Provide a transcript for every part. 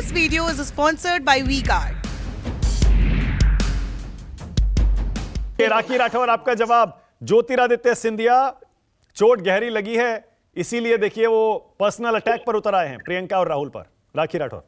This video is sponsored by V-Guard. राखी राठौर, आपका जवाब। ज्योतिरादित्य सिंधिया, चोट गहरी लगी है, इसीलिए देखिए वो पर्सनल अटैक पर उतर आए हैं प्रियंका और राहुल पर। राखी राठौर।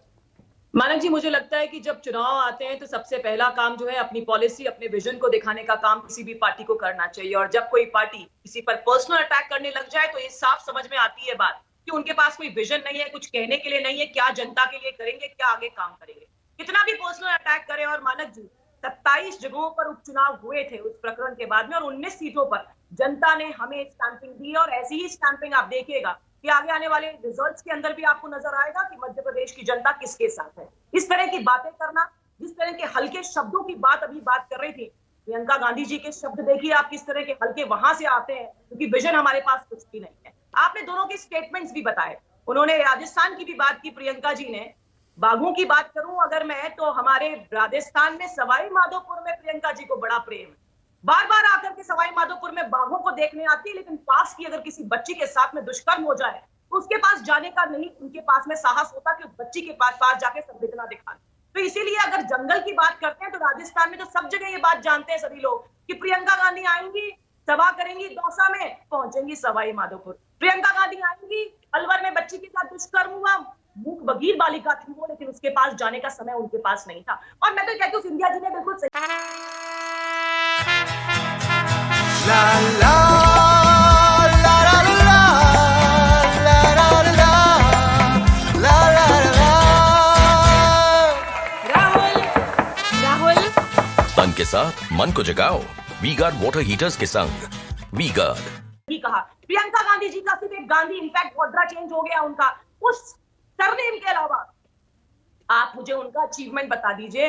मानक जी, मुझे लगता है कि जब चुनाव आते हैं तो सबसे पहला काम जो है अपनी पॉलिसी, अपने विजन को दिखाने का काम किसी भी पार्टी को करना चाहिए। और जब कोई पार्टी किसी पर पर्सनल अटैक करने लग जाए तो ये साफ समझ में आती है बात कि उनके पास कोई विजन नहीं है, कुछ कहने के लिए नहीं है, क्या जनता के लिए करेंगे, क्या आगे काम करेंगे। कितना भी पर्सनल अटैक करें। और मानक जी, 27 जगहों पर उपचुनाव हुए थे उस प्रकरण के बाद में और 19 सीटों पर जनता ने हमें स्टैंपिंग दी और ऐसी ही स्टैंपिंग आप देखिएगा कि आगे आने वाले रिजल्ट्स के अंदर भी आपको नजर आएगा कि मध्य प्रदेश की जनता किसके साथ है। इस तरह की बातें करना, जिस तरह के हल्के शब्दों की बात अभी बात कर रही थी प्रियंका गांधी जी के शब्द, देखिए आप किस तरह के हल्के वहां से आते हैं, क्योंकि विजन हमारे पास कुछ भी नहीं है। आपने दोनों के स्टेटमेंट्स भी बताए, उन्होंने राजस्थान की भी बात की प्रियंका जी ने। बाघों की बात करूं अगर मैं, तो हमारे राजस्थान में सवाई माधोपुर में प्रियंका जी को बड़ा प्रेम है। बार बार आकर के सवाई माधोपुर में बाघों को देखने आती है, लेकिन पास की अगर किसी बच्ची के साथ में दुष्कर्म हो जाए तो उसके पास जाने का नहीं उनके पास में साहस होता कि उस बच्ची के पास जाके संवेदना दिखाएं। तो इसीलिए अगर जंगल की बात करते हैं तो राजस्थान में तो सब जगह ये बात जानते हैं सभी लोग कि प्रियंका गांधी आएंगी, सभा करेंगी दौसा में, पहुंचेंगी सवाई माधोपुर। प्रियंका गांधी आएंगी, अलवर में बच्ची के साथ दुष्कर्म हुआ, मूक बगीर बालिका थी वो, लेकिन उसके पास जाने का समय उनके पास नहीं था। और मैं तो कहती हूँ सिंधिया जी ने बिल्कुल सही। ला ला ला ला ला ला ला ला ला ला। राहुल तन के साथ मन को जगाओ वी-गार्ड वाटर हीटर्स के संग। वी-गार्ड ही कहा प्रियंका गांधी जी का सिर्फ एक गांधी, इनफैक्ट वाड्रा चेंज हो गया उनका, उस सरनेम के अलावा आप मुझे उनका अचीवमेंट बता दीजिए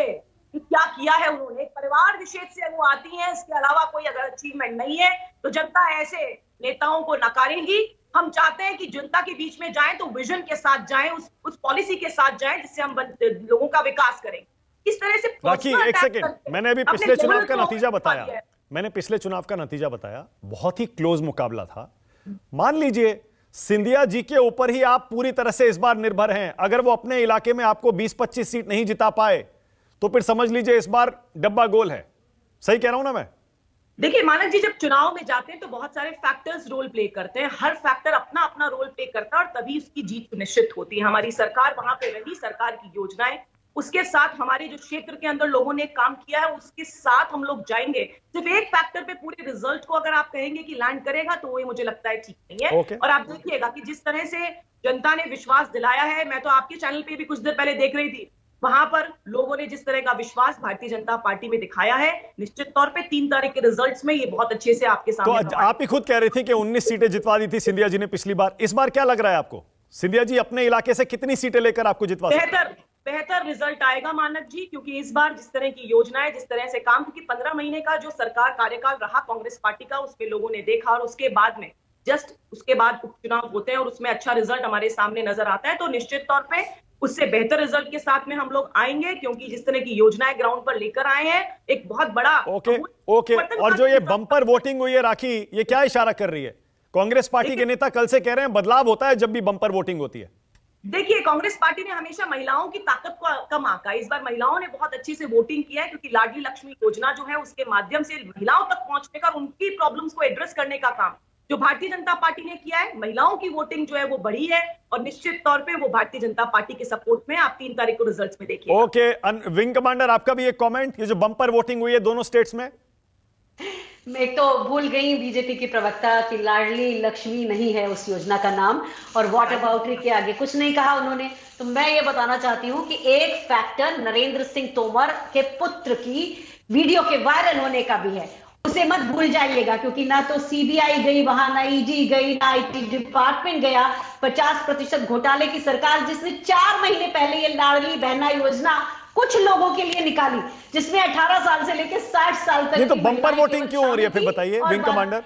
कि क्या किया है उन्होंने। एक परिवार विशेष से वो आती हैं, इसके अलावा कोई अगर अचीवमेंट नहीं है तो जनता ऐसे नेताओं को नकारेगी। हम चाहते हैं कि जनता के बीच में जाएं तो विजन के साथ जाएं, उस पॉलिसी के साथ जाएं जिससे हम लोगों का विकास करें। इस तरह से राखी, एक सेकंड, मैंने अभी पिछले चुनाव का नतीजा बताया, पिछले चुनाव का नतीजा बताया, बहुत ही क्लोज मुकाबला था। मान लीजिए सिंधिया जी के ऊपर ही आप पूरी तरह से इस बार निर्भर हैं। अगर वो अपने इलाके में आपको 20-25 सीट नहीं जिता पाए तो फिर समझ लीजिए इस बार डब्बा गोल है। सही कह रहा हूं ना मैं? देखिए मानक जी, जब चुनाव में जाते हैं तो बहुत सारे फैक्टर्स रोल प्ले करते हैं, हर फैक्टर अपना अपना रोल प्ले करता है और तभी उसकी जीत सुनिश्चित होती है। हमारी सरकार वहां पे रही, सरकार की योजनाएं, उसके साथ हमारे जो क्षेत्र के अंदर लोगों ने काम किया है उसके साथ हम लोग जाएंगे। सिर्फ एक फैक्टर पे पूरे रिजल्ट को अगर आप कहेंगे कि लैंड करेगा तो वो मुझे लगता है ठीक नहीं है। और आप देखिएगा कि जिस तरह से जनता ने विश्वास दिलाया है, मैं तो आपके चैनल पे भी कुछ देर पहले देख रही थी, वहां पर लोगों ने जिस तरह का विश्वास भारतीय जनता पार्टी में दिखाया है, निश्चित तौर पे 3 तारीख के रिजल्ट्स में ये बहुत अच्छे से आपके सामने। तो आप ही खुद कह रही थी कि 19 सीटें जितवा दी थी सिंधिया जी ने पिछली बार। इस बार क्या लग रहा है आपको, सिंधिया जी अपने इलाके से कितनी सीटें लेकर आपको जितवा सकते हैं? बेहतर रिजल्ट आएगा मानक जी, क्योंकि इस बार जिस तरह की योजनाएं, जिस तरह से काम, क्योंकि 15 महीने का जो सरकार कार्यकाल रहा कांग्रेस पार्टी का, उसमें लोगों ने देखा और उसके बाद में जस्ट उसके बाद उपचुनाव होते हैं और उसमें अच्छा रिजल्ट हमारे सामने नजर आता है। तो निश्चित तौर पे उससे बेहतर रिजल्ट के साथ में हम लोग आएंगे, क्योंकि जिस तरह की योजनाएं ग्राउंड पर लेकर आए हैं, एक बहुत बड़ा ओके। और जो ये बम्पर वोटिंग हुई है राखी, ये क्या इशारा कर रही है? कांग्रेस पार्टी के नेता कल से कह रहे हैं बदलाव होता है जब भी बम्पर वोटिंग होती है। देखिए, कांग्रेस पार्टी ने हमेशा महिलाओं की ताकत को कम आंका। इस बार महिलाओं ने बहुत अच्छी से वोटिंग किया है, क्योंकि लाडली लक्ष्मी योजना जो है उसके माध्यम से महिलाओं तक पहुंचने का, उनकी प्रॉब्लम्स को एड्रेस करने का काम जो भारतीय जनता पार्टी ने किया है। महिलाओं की वोटिंग जो है वो बढ़ी है और निश्चित तौर पे वो भारतीय जनता पार्टी के सपोर्ट में आप 3 तारीख को रिजल्ट्स में देखिए। ओके, विंग कमांडर, आपका भी एक कमेंट, ये जो बम्पर वोटिंग हुई है दोनों स्टेट्स में। मैं तो भूल गई बीजेपी की प्रवक्ता कि लाडली लक्ष्मी नहीं है उस योजना का नाम, और वाटर बाउंड्री के आगे कुछ नहीं कहा उन्होंने। तो मैं ये बताना चाहती हूँ कि एक फैक्टर नरेंद्र सिंह तोमर के पुत्र की वीडियो के वायरल होने का भी है, उसे मत भूल जाइएगा, क्योंकि ना तो सीबीआई गई वहां, ना ईडी गई, ना आईटी डिपार्टमेंट गया। 50% घोटाले की सरकार जिसने 4 महीने पहले ये लाडली बहना योजना कुछ लोगों के लिए निकाली, जिसमें 18 साल से लेकर 60 साल तक। तो बम्पर वोटिंग क्यों हो रही है फिर बताइए विंग कमांडर?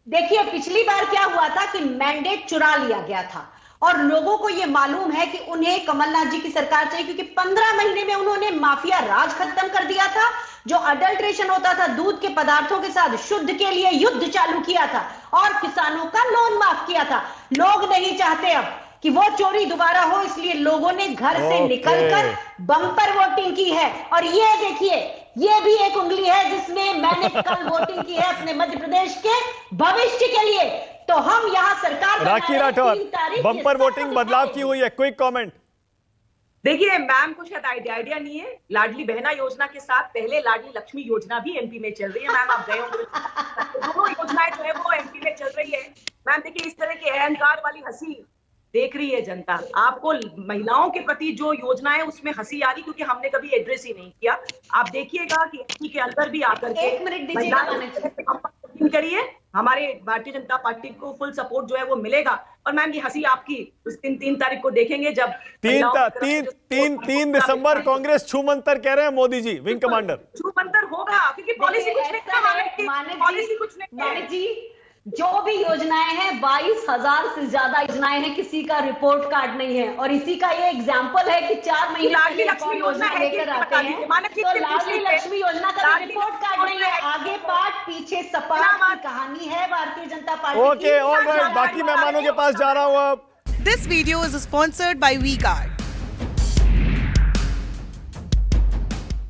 देखिए, पिछली बार क्या हुआ था कि मैंडेट चुरा लिया गया था और लोगों को यह मालूम है कि उन्हें कमलनाथ जी की सरकार चाहिए, क्योंकि 15 महीने में उन्होंने माफिया राज खत्म कर दिया था। जो अडल्ट्रेशन होता था दूध के पदार्थों के साथ, शुद्ध के लिए युद्ध चालू किया था और किसानों का लोन माफ किया था। लोग नहीं चाहते अब कि वो चोरी दोबारा हो, इसलिए लोगों ने घर से निकलकर बम्पर वोटिंग की है। और ये देखिए, ये भी एक उंगली है जिसमें मैंने कल वोटिंग की है अपने मध्य प्रदेश के भविष्य के लिए। तो हम यहाँ सरकार राखी राठौर, बम्पर वोटिंग बदलाव की हुई है, क्विक कमेंट। देखिए मैम को शायद आइडिया नहीं है, लाडली बहना योजना के साथ पहले लाडली लक्ष्मी योजना भी एमपी में चल रही है। मैम आप गए होंगे, दोनों योजनाएं जो है वो एमपी में चल रही है। मैम देखिए, इस तरह की अहंकार वाली हंसी देख रही है जनता। आपको महिलाओं के प्रति जो योजना है उसमें हंसी आ रही, क्योंकि हमने कभी एड्रेस ही नहीं किया। आप देखिएगा कि एमपी के अंदर भी आकर के 1 मिनट दीजिएगा, करिए, हमारे भारतीय जनता पार्टी को फुल सपोर्ट जो है वो मिलेगा। और मैम ये हंसी आपकी उस दिन 3 तारीख को देखेंगे, जब 3 दिसंबर कांग्रेस छूमंतर कह रहे हैं मोदी जी, विंग कमांडर। छूमंतर होगा, क्योंकि पॉलिसी कुछ नहीं, पॉलिसी कुछ नहीं। मानिक जी, जो भी योजनाएं हैं 22,000 से ज्यादा योजनाएं हैं, किसी का रिपोर्ट कार्ड नहीं है। और इसी का ये एग्जांपल है कि 4 महीने लाडली लक्ष्मी योजना लेकर आते हैं, तो लाडली लक्ष्मी योजना का रिपोर्ट कार्ड नहीं है। आगे पाठ पीछे सपाट की कहानी है भारतीय जनता पार्टी की। ओके, ऑलराइट, बाकी मेहमानों के पास जा रहा हूं अब। This video is sponsored by WeGuard.